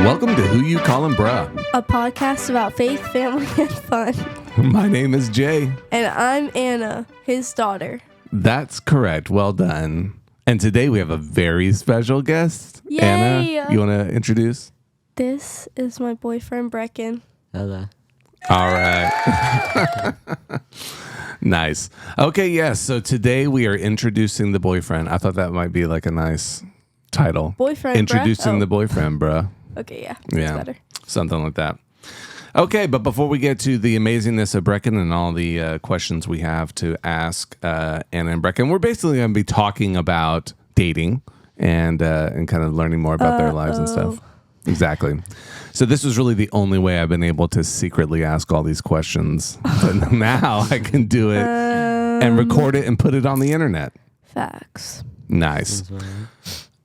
Welcome to Who You Callin' Bruh, a podcast about faith, family, and fun. My name is Jay. And I'm Anna, his daughter. That's correct. Well done. And today we have a very special guest. Yay! Anna, you want to introduce? This is my boyfriend, Breckyn. Hello. All right. Nice. Okay, yes. So today we are introducing the boyfriend. I thought that might be like a nice title. Boyfriend, Introducing bruh? the boyfriend, bruh. Okay, yeah. That's better. Something like that. Okay, but before we get to the amazingness of Breckyn and all the questions we have to ask Anna and Breckyn, we're basically going to be talking about dating and kind of learning more about their lives and stuff. Exactly. So this was really the only way I've been able to secretly ask all these questions. But now I can do it and record it and put it on the internet. Facts. Nice.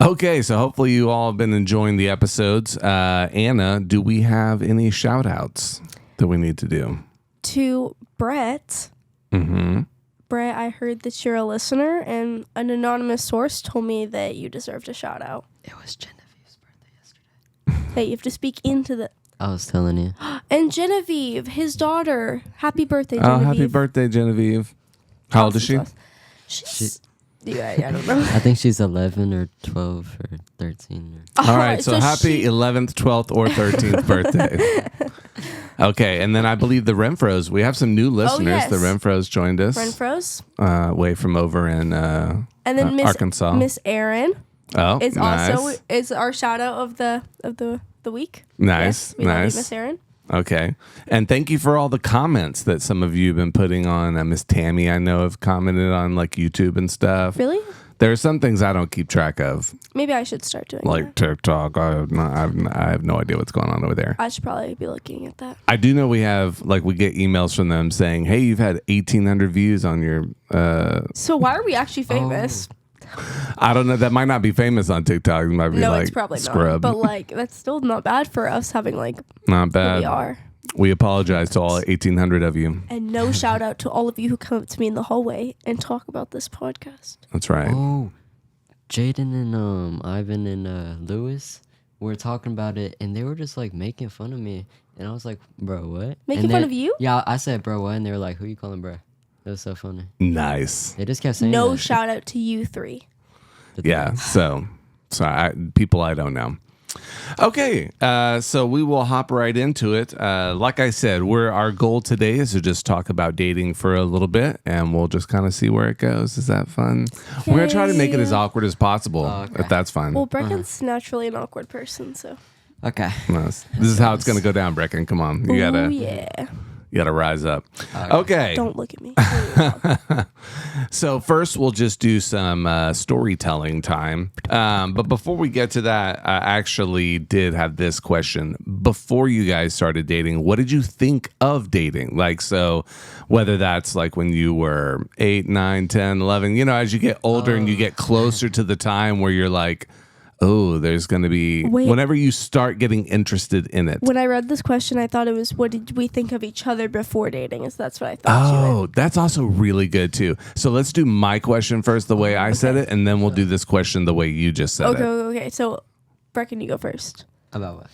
Okay, so hopefully you all have been enjoying the episodes. Anna, do we have any shout outs that we need to do? To Brett. Mm-hmm. Brett, I heard that you're a listener, and an anonymous source told me that you deserved a shout out. It was Genevieve's birthday yesterday. Hey, you have to speak into the... I was telling you. And Genevieve, his daughter. Happy birthday, Genevieve. Oh, happy birthday, Genevieve. How old is she? She's... Yeah, I don't know. I think she's 11 or 12 or 13. All right, so happy 11th, 12th, or 13th birthday. Okay, and then I believe the Renfros. We have some new listeners. yes. The Renfros joined us. Renfros. Way from over in And then Arkansas. Miss Erin Oh, is nice. also is our shout out of the week. Nice, Yes, we love you, nice. Miss Erin. Okay. And thank you for all the comments that some of you have been putting on. Miss Tammy, I know, have commented on like YouTube and stuff. Really? There are some things I don't keep track of, Maybe I should start doing like that. TikTok. I have no idea what's going on over there. I should probably be looking at that. I do know we have, like, we get emails from them saying, hey, you've had 1,800 views on your... So why are we actually famous? I don't know. That might not be famous on TikTok. It might be No, like it's probably scrub. not. But like, that's still not bad for us having like Not who bad. we are. We apologize to all 1,800 of you. And no shout out to all of you who come up to me in the hallway and talk about this podcast. That's right. Oh, Jaden and Ivan and Lewis were talking about it, and they were just like making fun of me. And I was like, bro, what? Making fun of you? Yeah, I said, bro, what? And they were like, who you calling bro? It was so funny. Nice. They just kept saying No that. shout out to you three. Yeah. So people I don't know. Okay, so we will hop right into it. Like I said, our goal today is to just talk about dating for a little bit, and we'll just kind of see where it goes. Is that fun? We're going to try to make it as awkward as possible, if that's fine. Well, Breckyn's naturally an awkward person, so. Okay. This is how it's going to go down, Breckyn. Come on. You Oh, gotta, yeah. you gotta rise up. Okay. Don't look at me. So first, we'll just do some storytelling time. But before we get to that, I actually did have this question. Before you guys started dating, what did you think of dating? Like, so whether that's like when you were 8, 9, 10, 11, as you get older and you get closer to the time where you're like, oh, there's going to be, whenever you start getting interested in it. When I read this question, I thought it was, what did we think of each other before dating? That's what I thought. Oh, that's also really good too. So let's do my question first, the way I said it, and then we'll do this question the way you just said it. Okay. So, Breckyn, you go first. About what?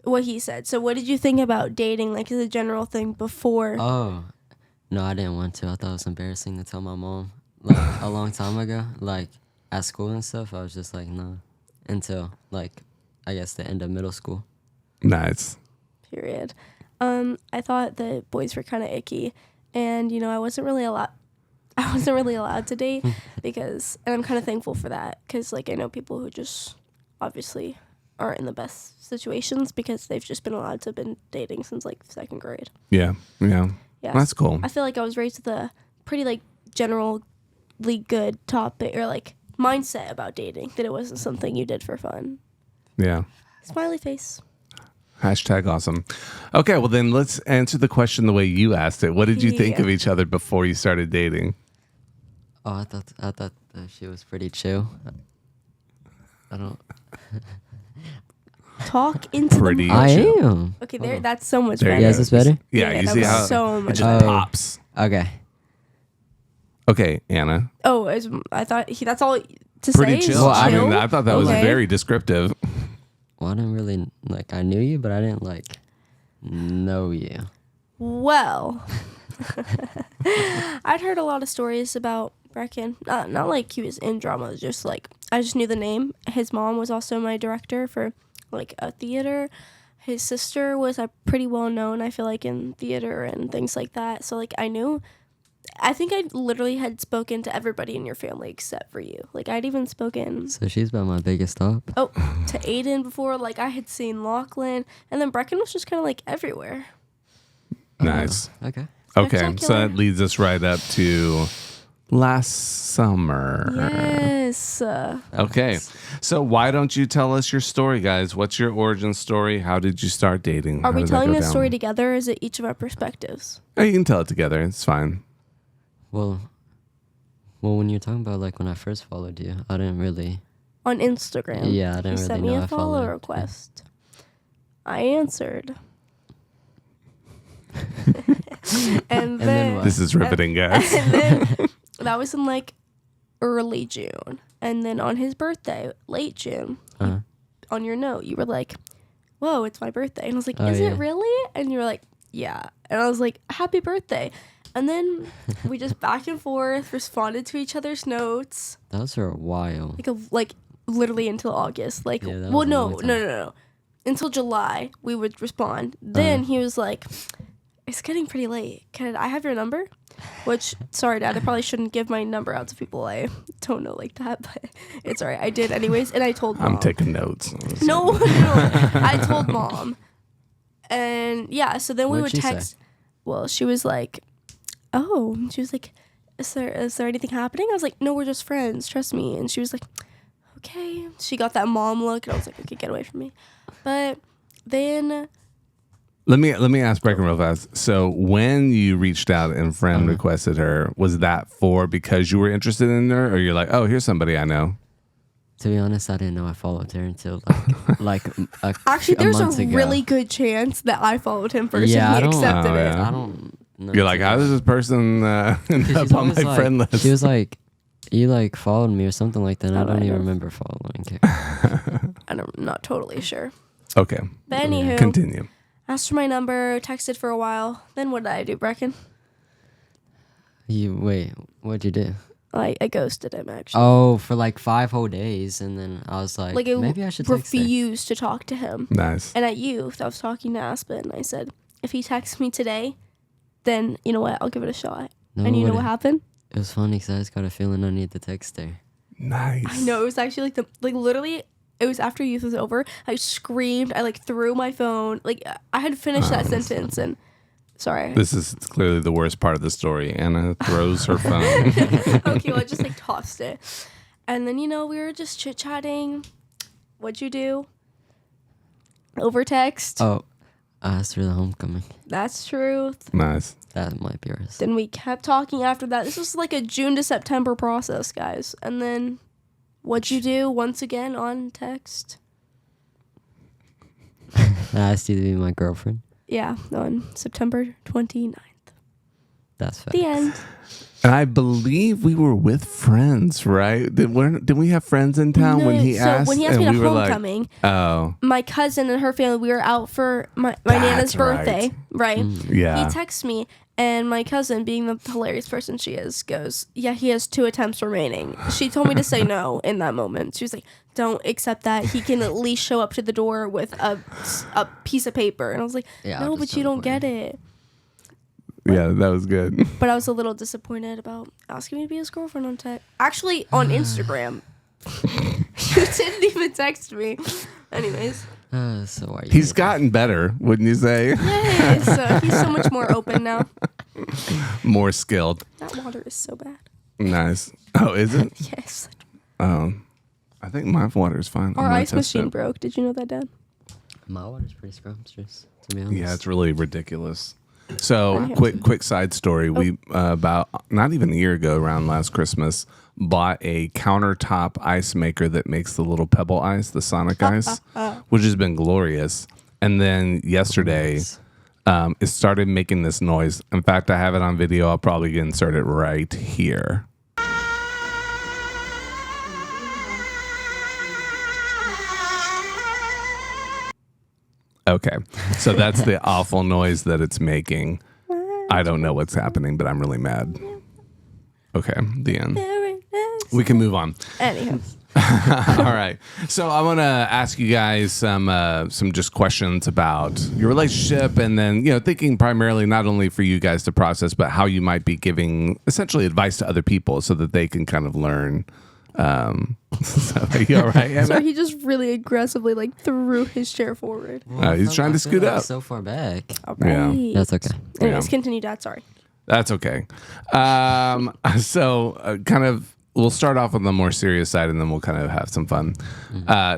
What he said. So, what did you think about dating, like as a general thing before? Oh, no, I didn't want to. I thought it was embarrassing to tell my mom. Like, a long time ago, like, at school and stuff, I was just like, no. Until, like, I guess the end of middle school. Nice. Period. I thought that boys were kind of icky, and I wasn't really allowed to date because, and I'm kind of thankful for that because, like, I know people who just obviously aren't in the best situations because they've just been allowed to have been dating since like 2nd grade. Yeah. That's cool. I feel like I was raised with a pretty like generally good topic or like mindset about dating, that it wasn't something you did for fun. Yeah. Smiley face. #awesome. Okay, well then let's answer the question the way you asked it. What did you think of each other before you started dating? Oh, I thought that she was pretty chill. I don't. Talk into Pretty the I chill. am. Okay, there. That's so much There better. you Yeah, is this better? Yeah, you that see was how so it much just better. pops. Okay. Okay, Anna. I thought that's all to Pretty say. chill. Well, I chill? mean, I thought that was Okay. very descriptive. Well, I didn't really like. I knew you, but I didn't like know you. Well, I'd heard a lot of stories about Breckyn. Not like he was in drama, just like I just knew the name. His mom was also my director for like a theater. His sister was pretty well known, I feel like, in theater and things like that. So like I knew. I think I literally had spoken to everybody in your family except for you. Like I'd even spoken. So she's about my biggest stop. Oh, to Aiden before. Like I had seen Lachlan, and then Breckyn was just kind of like everywhere. Nice. Okay. Okay, so Spectacular. that leads us right up to last summer. Yes. Okay, so why don't you tell us your story, guys? What's your origin story? How did you start dating? Are How we did that telling go this down? story together, or is it each of our perspectives? Oh, you can tell it together. It's fine. Well, when you're talking about like when I first followed you, I didn't really. On Instagram. Yeah, I didn't You really sent know me I a follow followed. request. I answered. and then then, what? This is riveting, guys. and then that was in like early June. And then on his birthday, late June, on your note, you were like, whoa, it's my birthday. And I was like, Oh, is yeah. it really? And you were like, yeah. And I was like, happy birthday. And then we just back and forth responded to each other's notes. That was for a while. Like literally until August. Like, Yeah, that well, was a no, long time. no. Until July, we would respond. Then he was like, it's getting pretty late. Can I have your number? Which, sorry, Dad, I probably shouldn't give my number out to people I don't know like that, but it's all right. I did anyways, and I told Mom. I'm taking notes. No. I told Mom. And yeah, so then we What'd would she say? text. Well, she was like, oh, she was like, is there anything happening? I was like, no, we're just friends. Trust me. And she was like, okay. She got that mom look, and I was like, okay, get away from me. But then Let me ask Breckyn real fast. So when you reached out and friend requested her, was that for because you were interested in her, or you're like, oh, here's somebody I know? To be honest, I didn't know I followed her until like actually, there's a month ago. really good chance that I followed him first Yeah, I and he don't- accepted Oh, it. yeah. I don't know. You're like, how does this person end She's up on always my friend list? She was like, you like followed me or something like that. And Oh, I don't I even know. remember following her. I'm not totally sure. Okay, But anywho, continue. asked for my number, texted for a while. Then what did I do, Breckyn? What'd you do? I ghosted him, actually. Oh, for like 5 whole days, and then I was like, Like, I maybe I should text her. refused to talk to him. Nice. And at youth, I was talking to Aspen, and I said, if he texts me today, then you know what? I'll give it a shot. No, and you know what what happened? It was funny because I just got a feeling I need to text her. Nice. I know, it was actually literally, it was after youth was over. I screamed. I threw my phone. Like, I had finished that sentence, and sorry. This is clearly the worst part of the story. Anna throws her phone. Okay, well, I just tossed it. And then, we were just chit-chatting. What'd you do? Over text. Oh, I asked her the homecoming. That's truth. Nice. That might be yours. Then we kept talking after that. This was like a June to September process, guys. And then what'd you do once again on text? I asked you to be my girlfriend. Yeah, on September 29th. That's fact. The end. And I believe we were with friends, right? Did we have friends in town when he asked? When he asked me and to we were homecoming, like, oh, my cousin and her family, we were out for my Nana's That's right. birthday, right? yeah. He texts me, and my cousin, being the hilarious person she is, goes, yeah, he has 2 attempts remaining. She told me to say no in that moment. She was like, don't accept that. He can at least show up to the door with a piece of paper. And I was like, Yeah, no, I'll but just you tell don't him. get it. Yeah, that was good. But I was a little disappointed about asking me to be his girlfriend on text. Actually, on Instagram. You didn't even text me. Anyways. So why you He's did gotten better, wouldn't you say? Yes, he's so much more open now. More skilled. That water is so bad. Nice. Oh, is it? Yes. I think my water's fine. Our I'm gonna ice test machine it. broke. Did you know that, Dad? My water's pretty scrumptious, to be honest. Yeah, it's really ridiculous. So, I have quick side story. We about not even a year ago, around last Christmas, bought a countertop ice maker that makes the little pebble ice, the Sonic ice, which has been glorious. And then yesterday, it started making this noise. In fact, I have it on video. I'll probably insert it right here. Okay. So that's the awful noise that it's making. I don't know what's happening, but I'm really mad. Okay. The end. We can move on. Anyhow. All right. So I want to ask you guys some just questions about your relationship, and then thinking primarily not only for you guys to process, but how you might be giving essentially advice to other people so that they can kind of learn. So, are you all right, Anna? So he just really aggressively threw his chair forward. He's trying to scoot up. So far back. All right. Yeah. That's okay. Anyways, continue, Dad. Sorry. That's okay. So kind of, we'll start off on the more serious side, and then we'll kind of have some fun.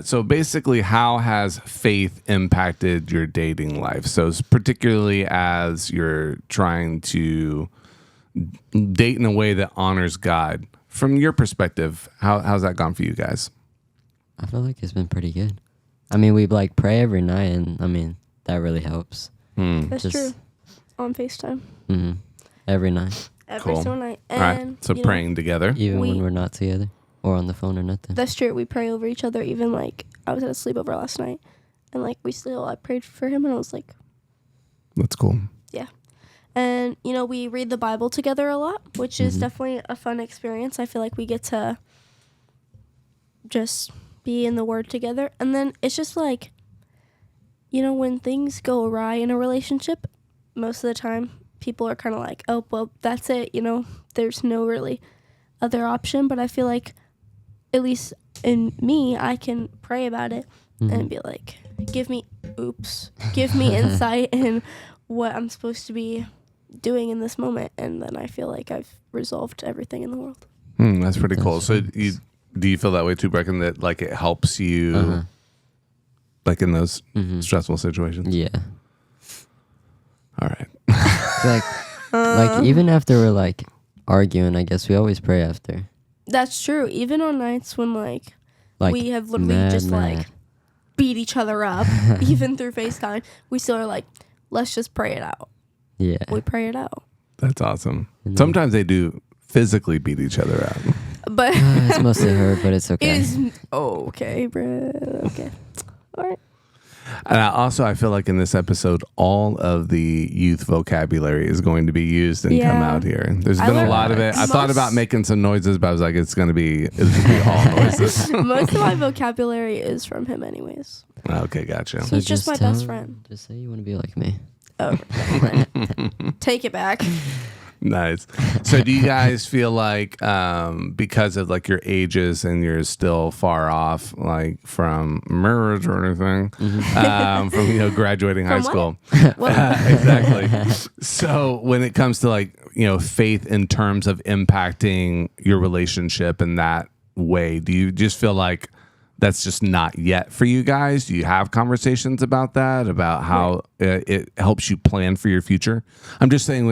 So basically, how has faith impacted your dating life? So particularly as you're trying to date in a way that honors God. From your perspective, how's that gone for you guys? I feel like it's been pretty good. I mean, we pray every night, and I mean that really helps. That's true. On FaceTime. Every night. Every single night. All right. So praying together. Even when we're not together or on the phone or nothing. That's true. We pray over each other. Even I was at a sleepover last night, and I prayed for him, and I was like, That's cool. yeah. And, we read the Bible together a lot, which is definitely a fun experience. I feel like we get to just be in the Word together. And then it's just when things go awry in a relationship, most of the time, people are kind of like, oh, well, that's it. There's no really other option. But I feel like, at least in me, I can pray about it and be like, give me insight in what I'm supposed to be doing in this moment, and then I feel like I've resolved everything in the world. That's pretty cool. So do you feel that way too, Breckyn, that it helps you in those stressful situations? Yeah. All right. Even after we're arguing, I guess we always pray after. That's true. Even on nights when we have literally just beat each other up, even through FaceTime, we still are let's just pray it out. Yeah. We pray it out. That's awesome. Sometimes they do physically beat each other out. But it's mostly her, but it's okay. Okay, bro. Okay. All right. And I feel like in this episode, all of the youth vocabulary is going to be used and come out here. There's been a lot of it. I thought about making some noises, but I was like, it's going to be all noises. Most of my vocabulary is from him anyways. Okay, gotcha. So he's just my best friend. Just say you want to be like me. Oh, take it back. Nice. So do you guys feel like because of your ages and you're still far off from marriage or anything, from graduating high school? Exactly. So when it comes to faith in terms of impacting your relationship in that way, do you just feel like that's just not yet for you guys? Do you have conversations about that, about how it helps you plan for your future? I'm just saying,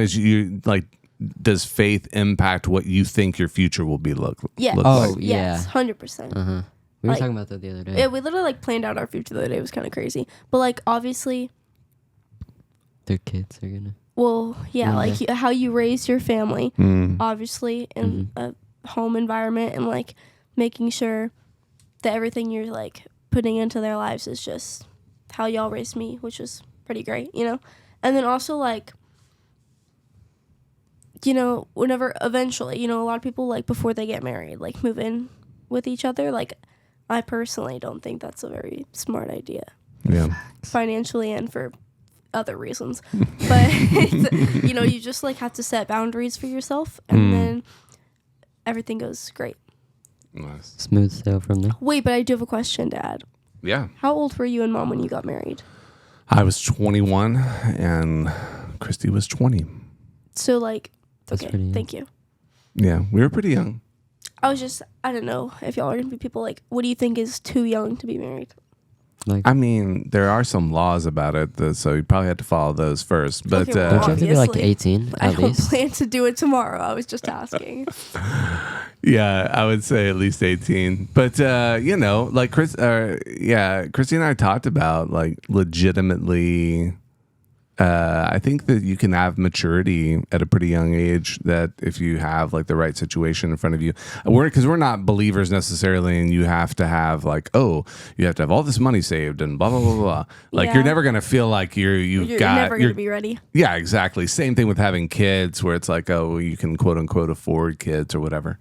does faith impact what you think your future will be look like? Yeah. 100%. We were talking about that the other day. Yeah, we literally planned out our future the other day. It was kind of crazy. But obviously, their kids are gonna. Well, yeah, how you raise your family, obviously, in a home environment, and making sure that everything you're putting into their lives is just how y'all raised me, which was pretty great, And then also whenever eventually, a lot of people before they get married, move in with each other. I personally don't think that's a very smart idea. Yeah. Financially and for other reasons. But you just have to set boundaries for yourself, and then everything goes great. Nice. Smooth sail from there. Wait, but I do have a question, Dad. Yeah. How old were you and Mom when you got married? I was 21 and Christy was 20. So That's okay, pretty young. thank you. Yeah, we were pretty young. I don't know if y'all are going to be people what do you think is too young to be married? I mean, there are some laws about it, so you probably have to follow those first. But Okay, well, don't you have to be obviously. 18 I at don't least? plan to do it tomorrow. I was just asking. yeah, I would say at least 18. But Christy and I talked about legitimately I think that you can have maturity at a pretty young age, that if you have like the right situation in front of you, because we're not believers necessarily, and you have to have like, oh, you have to have all this money saved and blah blah blah blah. Like Yeah. you're never gonna feel like you're never going to be ready. yeah, exactly. Same thing with having kids, where it's like, oh, you can quote unquote afford kids or whatever.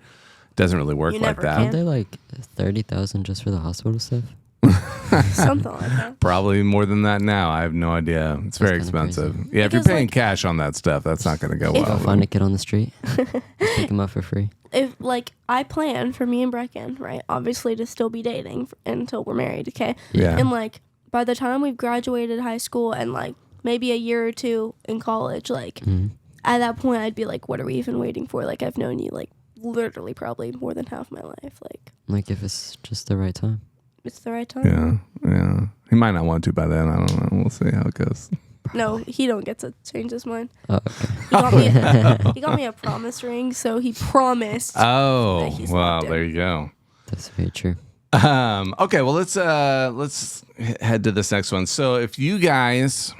Doesn't really work You like never that. can. Aren't they like 30,000 just for the hospital stuff? Something like that. Probably more than that now. I have no idea. It's very That's kinda expensive. crazy. Yeah, if you're Because, paying like- cash on that stuff, that's not going to go If- well. Go find a kid on the street, just pick him up for free. If like I plan for me and Breckyn, right? Obviously to still be dating until we're married, okay? Yeah. And like by the time we've graduated high school and like maybe a year or two in college, like at that point I'd be like, what are we even waiting for? Like I've known you like literally probably more than half my life. Like If it's just the right time. it's the right time. Yeah. He might not want to by then. I don't know. We'll see how it goes. No, he don't get to change his mind. Oh, okay. He got me a promise ring, so he promised. Oh, that he's wow. locked in. There you go. That's very true. Okay, well, let's head to this next one. So if you guys,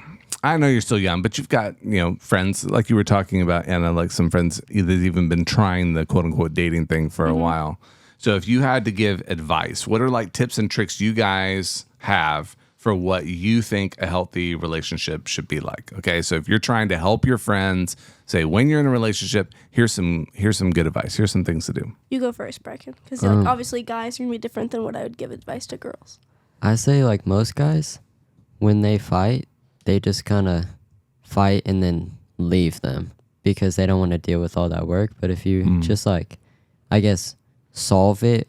I know you're still young, but you've got, friends like you were talking about, Anna, like some friends that even been trying the quote unquote dating thing for a while. So if you had to give advice, what are like tips and tricks you guys have for what you think a healthy relationship should be like? Okay, so if you're trying to help your friends, say when you're in a relationship, here's some good advice. Here's some things to do. You go first, Breckyn, because like, obviously guys are gonna be different than what I would give advice to girls. I say like most guys, when they fight, they just kind of fight and then leave them because they don't want to deal with all that work. But if you just like, I guess, solve it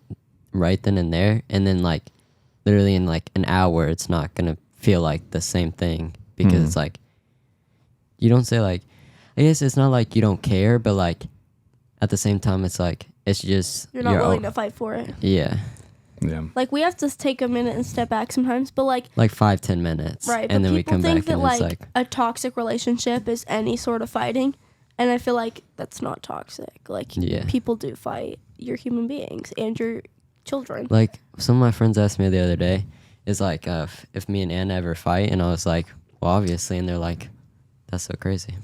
right then and there, and then like literally in like an hour, it's not gonna feel like the same thing because it's like you don't say like, I guess it's not like you don't care, but like at the same time, it's like it's just You're not willing to fight for it. Yeah, Yeah. Like we have to take a minute and step back sometimes, but like 5-10 minutes, right, and but then we people come think back that and it's like like a toxic relationship is any sort of fighting, and I feel like that's not toxic. Like Yeah. people do fight. You're human beings and you're children. Like some of my friends asked me the other day, is like if me and Anna ever fight, and I was like, well, obviously, and they're like, that's so crazy.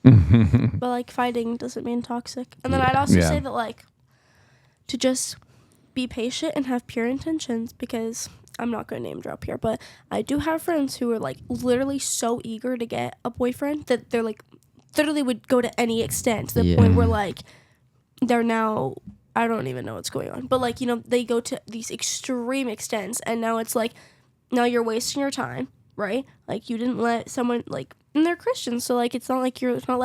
But like fighting doesn't mean toxic. And then I'd also Yeah. say that like to just be patient and have pure intentions, because I'm not going to name drop here, but I do have friends who are like literally so eager to get a boyfriend that they're like literally would go to any extent to the Yeah. point where like they're now, I don't even know what's going on, but like, they go to these extreme extents, and now it's like, now you're wasting your time, right? Like you didn't let someone like, and they're Christians, so like it's not like it's not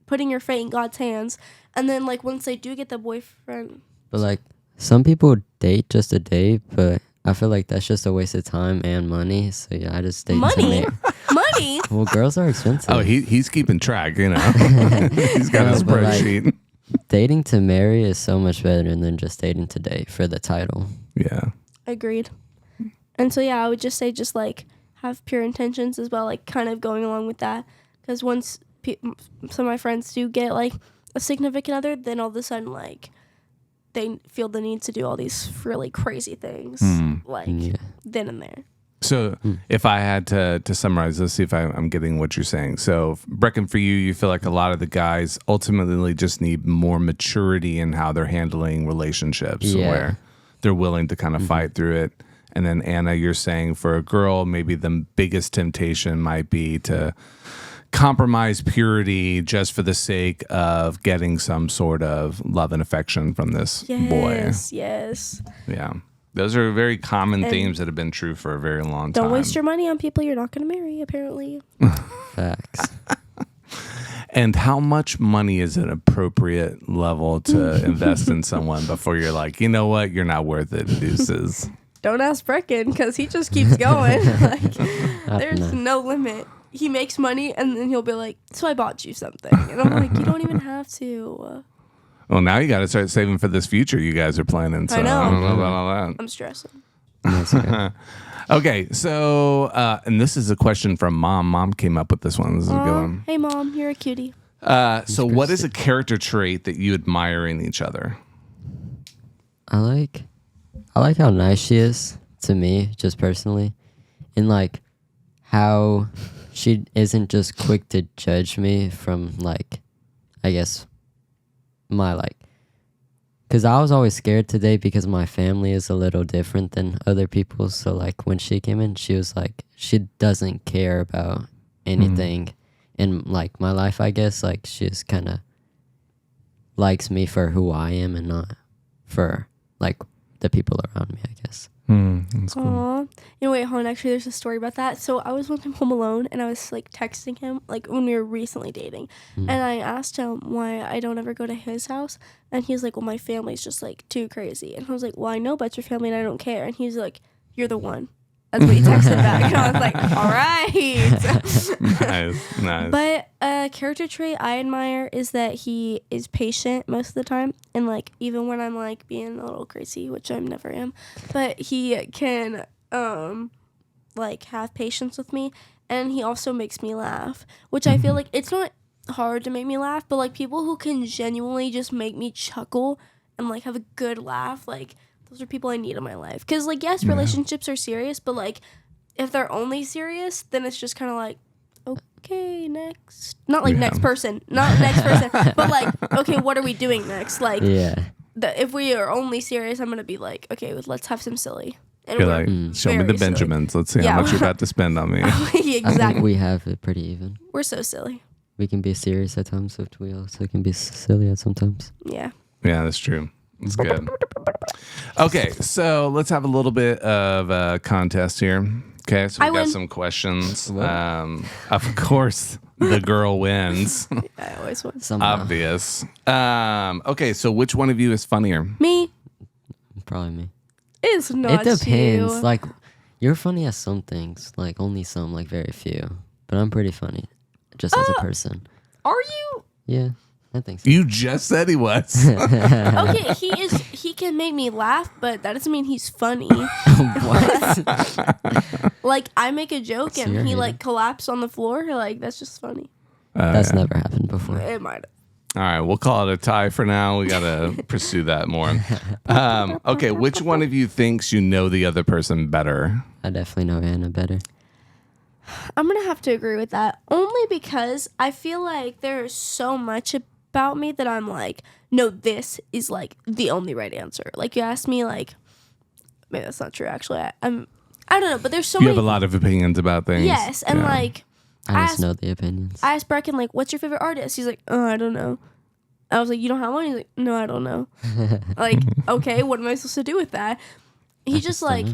putting your fate in God's hands. And then like once they do get the boyfriend, But like some people date just to date, but I feel like that's just a waste of time and money. So yeah, I just date money, to money. Well, girls are expensive. Oh, he's keeping track, He's got his No, but, like, spreadsheet. Dating to marry is so much better than just dating to date for the title. Yeah. Agreed. And so yeah, I would just say just like have pure intentions as well, like kind of going along with that, because once some of my friends do get like a significant other, then all of a sudden like they feel the need to do all these really crazy things, like Yeah. then and there. So if I had to summarize, let's see if I'm getting what you're saying. So Breckyn, for you feel like a lot of the guys ultimately just need more maturity in how they're handling relationships, Yeah. where they're willing to kind of fight through it. And then Anna, you're saying for a girl, maybe the biggest temptation might be to compromise purity just for the sake of getting some sort of love and affection from this boy. Yes. Yeah. Those are very common And themes that have been true for a very long time. Don't waste your money on people you're not going to marry, apparently. Facts. And how much money is an appropriate level to invest in someone before you're like, you know what, you're not worth it, deuces? Don't ask Breckyn, because he just keeps going. Like, I there's don't no know. limit. He makes money, and then he'll be like, so I bought you something. And I'm like, you don't even have to. Well, now you got to start saving for this future you guys are planning. So I know. don't know about all that. I'm stressing. That's okay. Okay, so, and this is a question from Mom. Mom came up with this one. This is a good one. Hey, Mom, you're a cutie. So what is a character trait that you admire in each other? I like how nice she is to me, just personally, and like how she isn't just quick to judge me from like, I guess, my like, because I was always scared today because my family is a little different than other people. So like when she came in, she was like, she doesn't care about anything in like my life, I guess. Like she just kind of likes me for who I am and not for like the people around me, I guess. That's cool. Aww. You know, wait, hold on. Actually, there's a story about that. So I was one time home alone, and I was like texting him, like when we were recently dating, and I asked him why I don't ever go to his house, and he was like, "Well, my family's just like too crazy." And I was like, "Well, I know about your family, and I don't care." And he's like, "You're the one." That's what he texted back, and I was like, "All right." Nice. But a character trait I admire is that he is patient most of the time, and like even when I'm like being a little crazy, which I never am, but he can like have patience with me, and he also makes me laugh, which I feel like it's not hard to make me laugh, but like people who can genuinely just make me chuckle and like have a good laugh, like those are people I need in my life. Because like yes, relationships are serious, but like if they're only serious, then it's just kind of like, okay, next. Not like next person, but like, okay, what are we doing next? Like, if we are only serious, I'm gonna be like, okay, let's have some silly. And you're like, show me the Benjamins. Let's see how much you're about to spend on me. Exactly. I think we have it pretty even. We're so silly. We can be serious at times, but we also can be silly at sometimes. Yeah. Yeah, that's true. It's good. Okay, so let's have a little bit of a contest here. Okay, so we got some questions. Of course, the girl wins. I always win. Obvious. Okay, so which one of you is funnier? Me. Probably me. It's not It depends. you. Like, you're funny at some things, like only some, like very few. But I'm pretty funny, just as a person. Are you? Yeah, I think so. You just said he was. Okay, he can make me laugh, but that doesn't mean he's funny. What? Like, I make a joke and he like collapses on the floor. Like, that's just funny. That's never happened before. It might have. All right, we'll call it a tie for now. We got to pursue that more. Okay, which one of you thinks you know the other person better? I definitely know Anna better. I'm going to have to agree with that. Only because I feel like there's so much about me that I'm like, no, this is like the only right answer. Like, you asked me, like, maybe that's not true, actually. I don't know, but there's so many. You have a lot of opinions about things. Yes, and like. I just know the opinions. I asked Breckyn, like, what's your favorite artist? He's like, oh, I don't know. I was like, you don't have one? He's like, no, I don't know. Like, okay, what am I supposed to do with that? He just, like,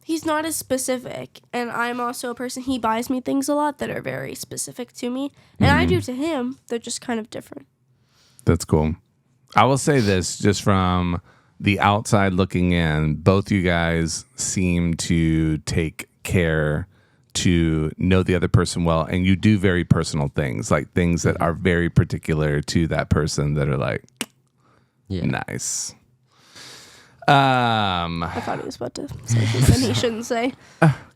he's not as specific. And I'm also a person, he buys me things a lot that are very specific to me. And I do to him. They're just kind of different. That's cool. I will say this, just from the outside looking in, both you guys seem to take care to know the other person well, and you do very personal things, like things that are very particular to that person that are like, nice. I thought he was about to say something he shouldn't say.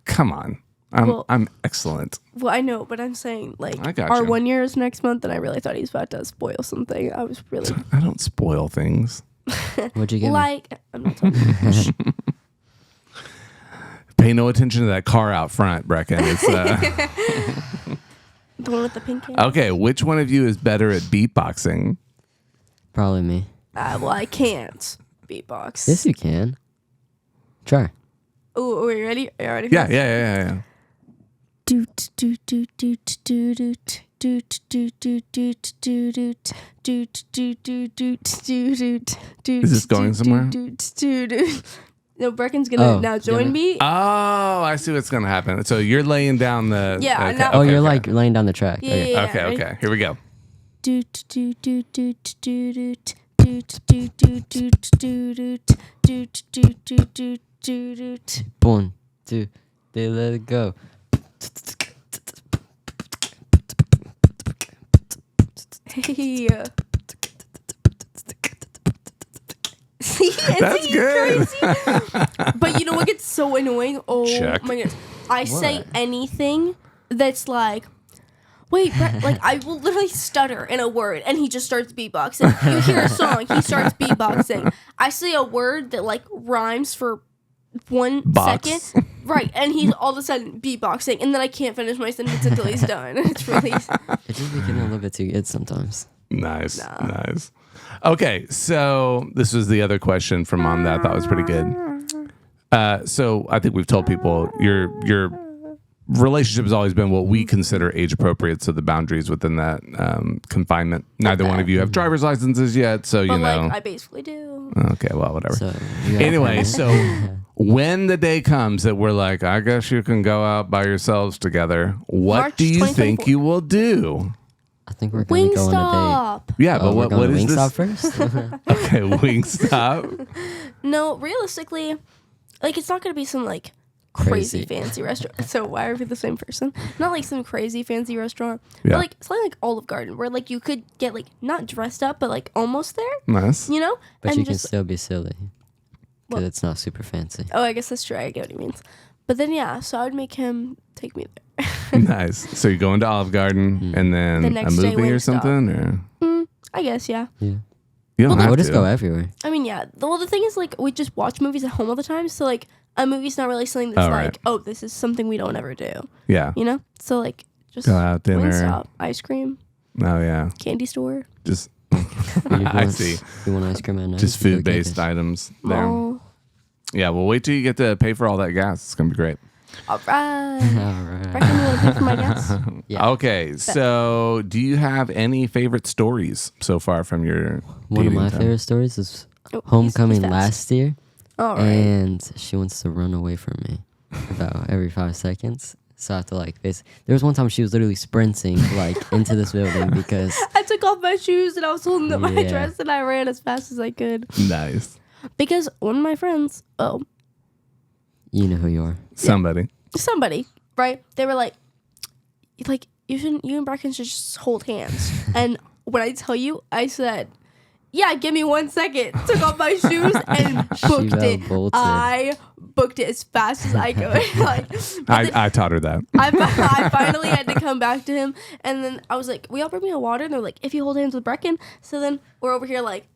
Come on. I'm excellent. Well, I know, but I'm saying, like, I got our you. 1 year is next month, and I really thought he was about to spoil something. I was really... I don't spoil things. What'd you get like, me? I'm not talking Pay no attention to that car out front, Breckyn. It's, the one with the pink hair? okay, which one of you is better at beatboxing? Probably me. Well, I can't beatbox. Yes, you can. Try. Oh, are you ready? Are you ready? Yeah. Doot doot doot doot doot doot doot doot doot doot doot doot doot doot doot doot. Is this going somewhere? No, Breckyn's gonna now join me. Oh, I see what's gonna happen. So you're laying down the you're like laying down the track. Yeah. Okay. Here we go. Doot doot doot doot doot doot doot doot doot doot doot doot doot doot doot. 1, 2, 3, let it go. Hey. See, that's good. Crazy? But you know what gets so annoying? Oh Check. my goodness. I say anything that's like, wait, like I will literally stutter in a word and he just starts beatboxing. You hear a song, he starts beatboxing. I say a word that like rhymes for 1 second. Right, and he's all of a sudden beatboxing, and then I can't finish my sentence until he's done. It's really It just became a little bit too good sometimes. Nice. Okay, so this was the other question from Mom that I thought was pretty good. So I think we've told people your relationship has always been what we consider age appropriate, so the boundaries within that confinement. Neither one of you have driver's licenses yet, so but you know. I basically do. Okay, well, whatever. So Anyway, so when the day comes that we're like, I guess you can go out by yourselves together, what March do you think 2024. you will do? I think we're going to go on a Wingstop. Yeah, date. but We're what going is to this? Wingstop first? Okay, Wingstop. No, realistically, like it's not gonna be some like crazy Crazy. fancy restaurant. So why are we the same person? Not like some crazy fancy restaurant, Yeah. but like something like Olive Garden, where like you could get like not dressed up, but like almost there. Nice. You know, But and you can just still be silly. What? Because it's not super fancy. I guess that's true. I get what he means. But then yeah, so I would make him take me there. Nice. So you're going to Olive Garden and then The a next day, movie or Wingstop. something? Or I guess yeah. Yeah. you don't have We'll to. just go everywhere. I mean yeah. The thing is like we just watch movies at home all the time, so like a movie's not really something that's Oh, like right. this is something we don't ever do. Yeah. You know, so like just Go out, dinner. Wingstop, ice cream, Oh, yeah. candy store. Just I see. You want ice cream at night? just you go get food-based it. items there. Oh, Yeah, well, wait till you get to pay for all that gas. It's going to be great. all right. All right. Reckon you want to pay for my gas? Yeah. Okay, so do you have any favorite stories so far from your One of dating my time? favorite stories is Oh, homecoming he's fast. last year, All right. and she wants to run away from me about every 5 seconds. So I have to like face. There was one time she was literally sprinting like into this building because I took off my shoes and I was holding up my Yeah. dress and I ran as fast as I could. Nice. Because one of my friends, you know who you are. Somebody. somebody, right? They were like you and Breckyn should just hold hands. And when I tell you, I said, yeah, give me 1 second. Took off my shoes and booked it. bolted. I booked it as fast as I could. Like, but then I taught her that. I finally had to come back to him, and then I was like, "Will y'all bring me a water?" And they're like, "If you hold hands with Breckyn." So then we're over here like,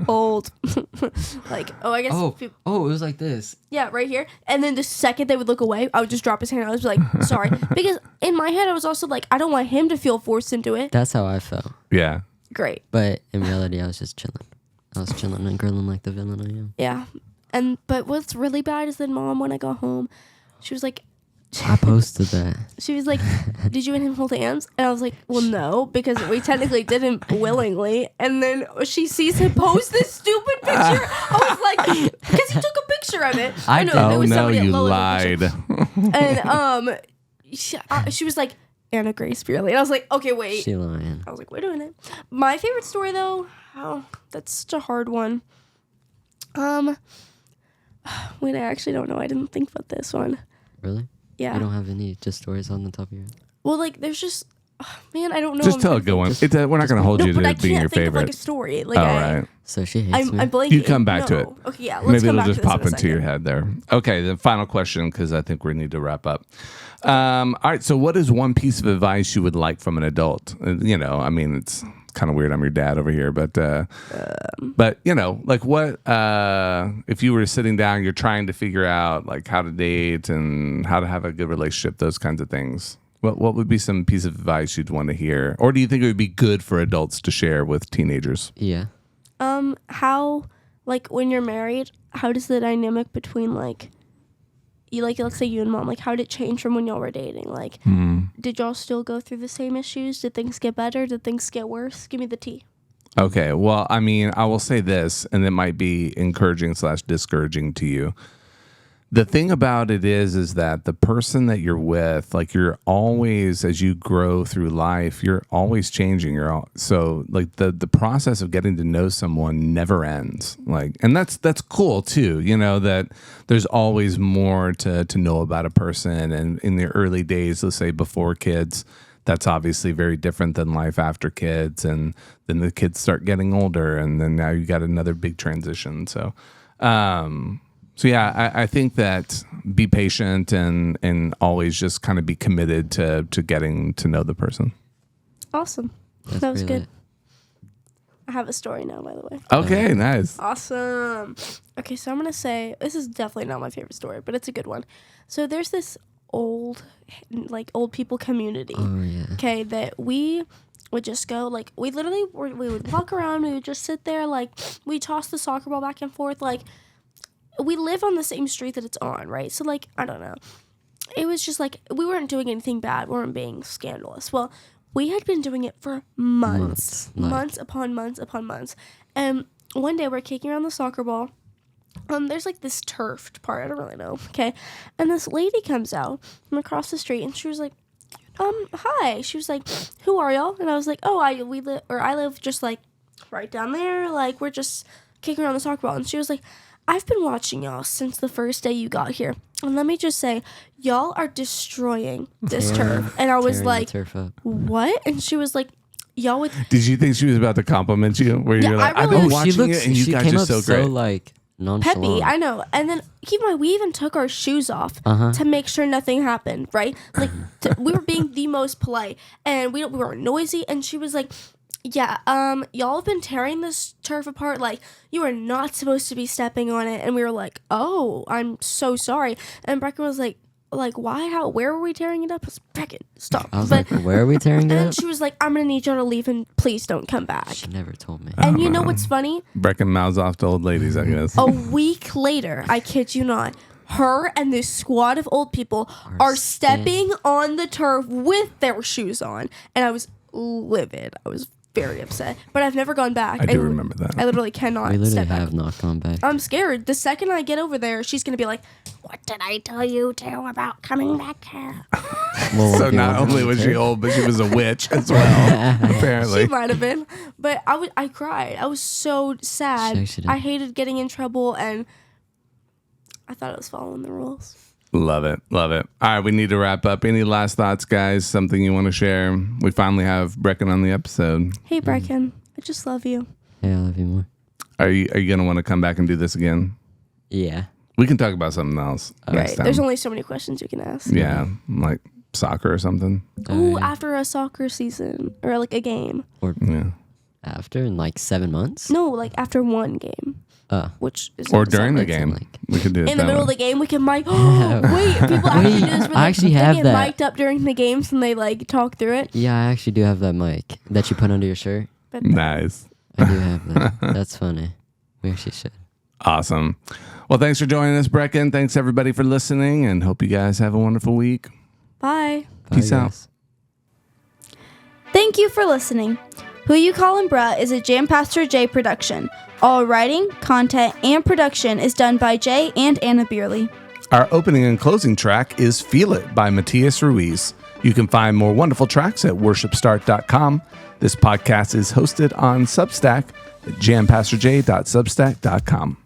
old, like, I guess, it was like this. yeah, right here. And then the second they would look away, I would just drop his hand. I was like, "Sorry," because in my head I was also like, I don't want him to feel forced into it. That's how I felt. Yeah. Great, But in reality, I was just chilling. I was chilling and grilling like the villain I am. yeah. But what's really bad is that Mom, when I got home, she was like, I posted that. She was like, "Did you and him hold hands?" And I was like, "Well, no, because we technically didn't willingly." And then she sees him post this stupid picture. I was like, because he took a picture of it. I know, did. it Oh, was no, somebody at you Lowe's lied. picture. And she was like, Anna Grace Beerley. And I was like, okay, wait. She lying. I was like, wait a minute. My favorite story, though, that's such a hard one. Wait, I actually don't know. I didn't think about this one. Really? Yeah. You don't have any just stories on the top of your head? Well, like, there's just, man, I don't know. Just I'm tell a trying to good one. just- We're not going to hold No, you but I to being can't your think of like favorite. a story. Like, All right. So she hates me. I'm blanking. You come back to it. Okay, yeah. Let's Maybe come it'll back just to this pop in a into your second. head there. Okay, the final question, because I think we need to wrap up. All right, so what is one piece of advice you would like from an adult? You know, I mean, it's kind of weird. I'm your dad over here, but you know, like what if you were sitting down, you're trying to figure out like how to date and how to have a good relationship, those kinds of things. What would be some piece of advice you'd want to hear, or do you think it would be good for adults to share with teenagers? Yeah. How, like, when you're married, how does the dynamic between like you, like, let's say you and Mom, like, how did it change from when y'all were dating? Like, did y'all still go through the same issues? Did things get better? Did things get worse? Give me the tea. Okay, well, I mean, I will say this, and it might be encouraging / discouraging to you. The thing about it is that the person that you're with, like you're always, as you grow through life, you're always changing. So like the process of getting to know someone never ends. Like, and that's cool too. You know, that there's always more to know about a person. And in the early days, let's say before kids, that's obviously very different than life after kids. And then the kids start getting older, and then now you got another big transition. So yeah, I think that be patient and always just kind of be committed to getting to know the person. Awesome. That's That was really good. I have a story now, by the way. Okay, nice. Awesome. Okay, so I'm going to say, this is definitely not my favorite story, but it's a good one. So there's this old people community. Oh, yeah. Okay, that we would just go, like, we would walk around, we would just sit there, like, we toss the soccer ball back and forth, like, we live on the same street that it's on, right? So, like, I don't know. It was just, like, we weren't doing anything bad, we weren't being scandalous. Well, we had been doing it for months upon months. And one day we're kicking around the soccer ball. There's like this turfed part. I don't really know. Okay. And this lady comes out from across the street and she was like, hi. She was like, who are y'all? And I was like, oh, I live just like right down there. Like we're just kicking around the soccer ball. And she was like, I've been watching y'all since the first day you got here. And let me just say, y'all are destroying this turf. And I was like, what? And she was like, y'all would... Did you think she was about to compliment you? Where you're like, I've been watching it and you guys are so great. So, like, nonchalant. Peppy, I know. And then, keep in mind, we even took our shoes off to make sure nothing happened, right? Like, we were being the most polite. And we weren't noisy. And she was like... Yeah, y'all have been tearing this turf apart. Like, you are not supposed to be stepping on it. And we were like, oh, I'm so sorry. And Breckyn was like, why? How? Where were we tearing it up? I was Breckyn, stop. I was like, where are we tearing it up? And she was like, I'm going to need y'all to leave and please don't come back. She never told me. And you know what's funny? Breckyn mouths off to old ladies, I guess. A week later, I kid you not, her and this squad of old people are stepping on the turf with their shoes on. And I was livid. I was very upset, but I've never gone back. I do remember that. I literally cannot. We literally step back. have not gone back. I'm scared. The second I get over there, she's gonna be like, "What did I tell you to about coming back here?" Well, so not only was she old, but she was a witch as well. Apparently, she might have been. But I cried. I was so sad. I hated getting in trouble, and I thought I was following the rules. Love it. All right, we need to wrap up. Any last thoughts, guys? Something you want to share? We finally have Breckyn on the episode. Hey, Breckyn. I just love you. Yeah, I love you more. Are you gonna want to come back and do this again? Yeah. We can talk about something else. Right. There's only so many questions you can ask. Yeah, like soccer or something. Ooh, after a soccer season or like a game. Or after in like 7 months? No, like after one game. Which is or during the game. We could do it in the middle of the game. We can mic. Wait, people actually do this. I actually have get that. mic'd up during the games and they like talk through it. Yeah, I actually do have that mic that you put under your shirt. Nice. I do have that. That's funny. We actually should. Awesome. Well, thanks for joining us, Breckyn. Thanks everybody for listening, and hope you guys have a wonderful week. Bye. Peace out. Thank you for listening. Who You Callin' Bruh is a Jam Pastor Jay production. All writing, content, and production is done by Jay and Anna Beerley. Our opening and closing track is Feel It by Matias Ruiz. You can find more wonderful tracks at worshipstart.com. This podcast is hosted on Substack at jampastorj.substack.com.